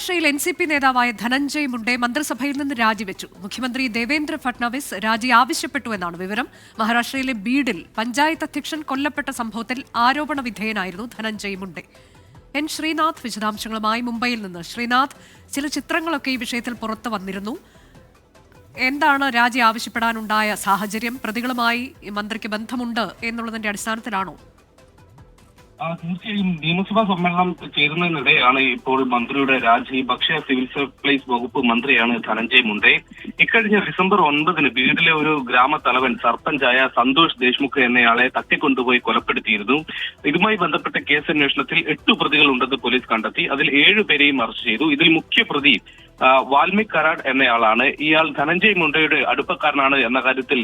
മഹാരാഷ്ട്രയിൽ എൻസിപി നേതാവായ ധനഞ്ജയ് മുണ്ടെ മന്ത്രിസഭയിൽ നിന്ന് രാജിവെച്ചു. മുഖ്യമന്ത്രി ദേവേന്ദ്ര ഫട്നാവിസ് രാജി ആവശ്യപ്പെട്ടുവെന്നാണ് വിവരം. മഹാരാഷ്ട്രയിലെ ബീഡിൽ പഞ്ചായത്ത് അധ്യക്ഷൻ കൊല്ലപ്പെട്ട സംഭവത്തിൽ ആരോപണ വിധേയനായിരുന്നു ധനഞ്ജയ് മുണ്ടെ. എൻ ശ്രീനാഥ് വിശദാംശങ്ങളുമായി മുംബൈയിൽ നിന്ന്. ശ്രീനാഥ്, ചില ചിത്രങ്ങളൊക്കെ ഈ വിഷയത്തിൽ പുറത്തു വന്നിരുന്നു. എന്താണ് രാജി ആവശ്യപ്പെടാനുണ്ടായ സാഹചര്യം? പ്രതികളുമായി മന്ത്രിക്ക് ബന്ധമുണ്ട് എന്നുള്ളതിന്റെ അടിസ്ഥാനത്തിലാണോ? തീർച്ചയായും നിയമസഭാ സമ്മേളനം ചേരുന്നതിനിടെയാണ് ഇപ്പോൾ മന്ത്രിയുടെ രാജി. ഭക്ഷ്യ സിവിൽ സപ്ലൈസ് വകുപ്പ് മന്ത്രിയാണ് ധനഞ്ജയ് മുണ്ടെ. ഇക്കഴിഞ്ഞ ഡിസംബർ 9 ബീഡിലെ ഒരു ഗ്രാമത്തലവൻ സർപഞ്ചായ സന്തോഷ് ദേശ്മുഖ് എന്നയാളെ തട്ടിക്കൊണ്ടുപോയി കൊലപ്പെടുത്തിയിരുന്നു. ഇതുമായി ബന്ധപ്പെട്ട കേസന്വേഷണത്തിൽ 8 പ്രതികൾ ഉണ്ടെന്ന് പോലീസ് കണ്ടെത്തി. അതിൽ 7 പേരെയും അറസ്റ്റ് ചെയ്തു. ഇതിൽ മുഖ്യ പ്രതി വാൽമീക് കരാട് എന്നയാളാണ്. ഇയാൾ ധനഞ്ജയ് മുണ്ഡയുടെ അടുപ്പക്കാരനാണ് എന്ന കാര്യത്തിൽ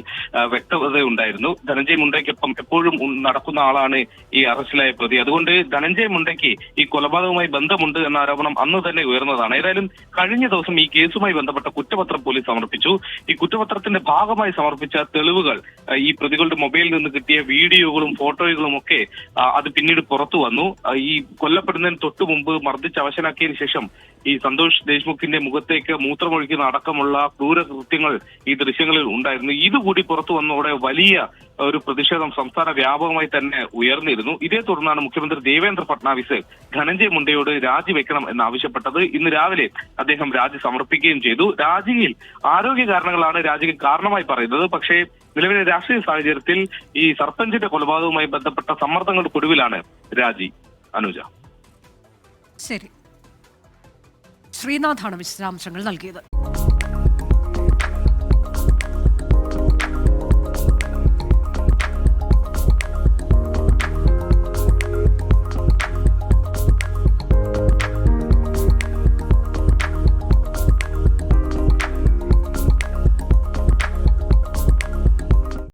വ്യക്തതയുണ്ടായിരുന്നു. ധനഞ്ജയ് മുണ്ഡയ്ക്കൊപ്പം എപ്പോഴും നടക്കുന്ന ആളാണ് ഈ അറസ്റ്റിലായ പ്രതി. അതുകൊണ്ട് ധനഞ്ജയ് മുണ്ഡയ്ക്ക് ഈ കൊലപാതകവുമായി ബന്ധമുണ്ട് എന്ന ആരോപണം അന്ന് തന്നെ ഉയർന്നതാണ്. ഏതായാലും കഴിഞ്ഞ ദിവസം ഈ കേസുമായി ബന്ധപ്പെട്ട കുറ്റപത്രം പോലീസ് സമർപ്പിച്ചു. ഈ കുറ്റപത്രത്തിന്റെ ഭാഗമായി സമർപ്പിച്ച തെളിവുകൾ, ഈ പ്രതികളുടെ മൊബൈലിൽ നിന്ന് കിട്ടിയ വീഡിയോകളും ഫോട്ടോകളും ഒക്കെ അത് പിന്നീട് പുറത്തു വന്നു. ഈ കൊല്ലപ്പെടുന്നതിന് തൊട്ടു മുമ്പ് മർദ്ദിച്ച് അവശനാക്കിയതിനു ശേഷം ഈ സന്തോഷ് ദേശ്മുഖിന്റെ മുഖത്തേക്ക് മൂത്രമൊഴിക്കുന്ന അടക്കമുള്ള ക്രൂരകൃത്യങ്ങൾ ഈ ദൃശ്യങ്ങളിൽ ഉണ്ടായിരുന്നു. ഇതുകൂടി പുറത്തു വന്നതോടെ വലിയ ഒരു പ്രതിഷേധം സംസ്ഥാന വ്യാപകമായി തന്നെ ഉയർന്നിരുന്നു. ഇതേ തുടർന്നാണ് മുഖ്യമന്ത്രി ദേവേന്ദ്ര ഫട്നാവിസ് ധനഞ്ജയ് മുണ്ഡയോട് രാജിവെക്കണം എന്നാവശ്യപ്പെട്ടത്. ഇന്ന് രാവിലെ അദ്ദേഹം രാജി സമർപ്പിക്കുകയും ചെയ്തു. രാജിയിൽ ആരോഗ്യ കാരണങ്ങളാണ് രാജിക്ക് കാരണമായി പറയുന്നത്. പക്ഷേ നിലവിലെ രാഷ്ട്രീയ സാഹചര്യത്തിൽ ഈ സർപഞ്ചിന്റെ കൊലപാതകവുമായി ബന്ധപ്പെട്ട സമ്മർദ്ദങ്ങൾക്കൊടുവിലാണ് രാജി. അനുജ. ശരി, ശ്രീനാഥാണ് വിശദാംശങ്ങൾ നൽകിയത്.